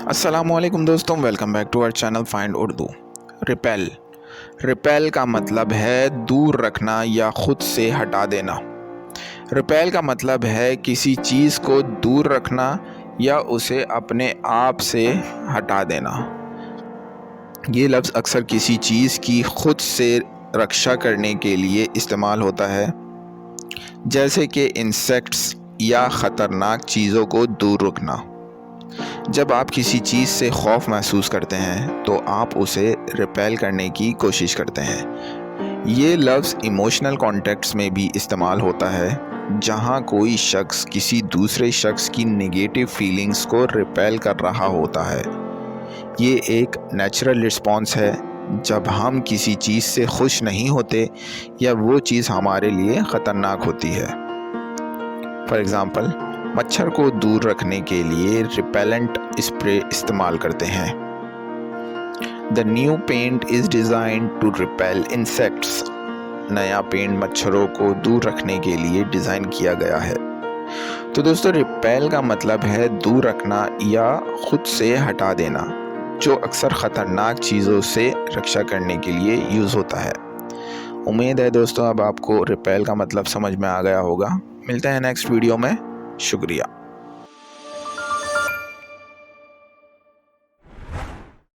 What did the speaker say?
अस्सलामुअलैकुम दोस्तों, welcome back to our channel find Urdu. Repel repel का मतलब है दूर रखना या खुद से हटा देना। रिपेल का मतलब है किसी चीज़ को दूर रखना या उसे अपने आप से हटा देना। ये लफ्ज़ अक्सर किसी चीज़ की खुद से रक्षा करने के लिए इस्तेमाल होता है, जैसे कि इंसेक्ट्स या ख़तरनाक चीज़ों को दूर रखना। जब आप किसी चीज़ से खौफ महसूस करते हैं तो आप उसे रिपेल करने की कोशिश करते हैं। ये लफ्ज़ इमोशनल कॉन्टेक्स्ट में भी इस्तेमाल होता है, जहाँ कोई शख्स किसी दूसरे शख्स की नेगेटिव फीलिंग्स को रिपेल कर रहा होता है। ये एक नेचुरल रिस्पॉन्स है जब हम किसी चीज़ से खुश नहीं होते या वो चीज़ हमारे लिए ख़तरनाक होती है। फॉर एग्ज़ाम्पल, मच्छर को दूर रखने के लिए रिपेलेंट स्प्रे इस्तेमाल करते हैं। The new paint is design to repel insects. नया पेंट मच्छरों को दूर रखने के लिए डिज़ाइन किया गया है। तो दोस्तों, रिपेल का मतलब है दूर रखना या खुद से हटा देना, जो अक्सर ख़तरनाक चीज़ों से रक्षा करने के लिए यूज़ होता है। उम्मीद है दोस्तों अब आपको रिपेल का मतलब समझ में आ गया होगा। मिलते हैं नेक्स्ट वीडियो में। शुक्रिया।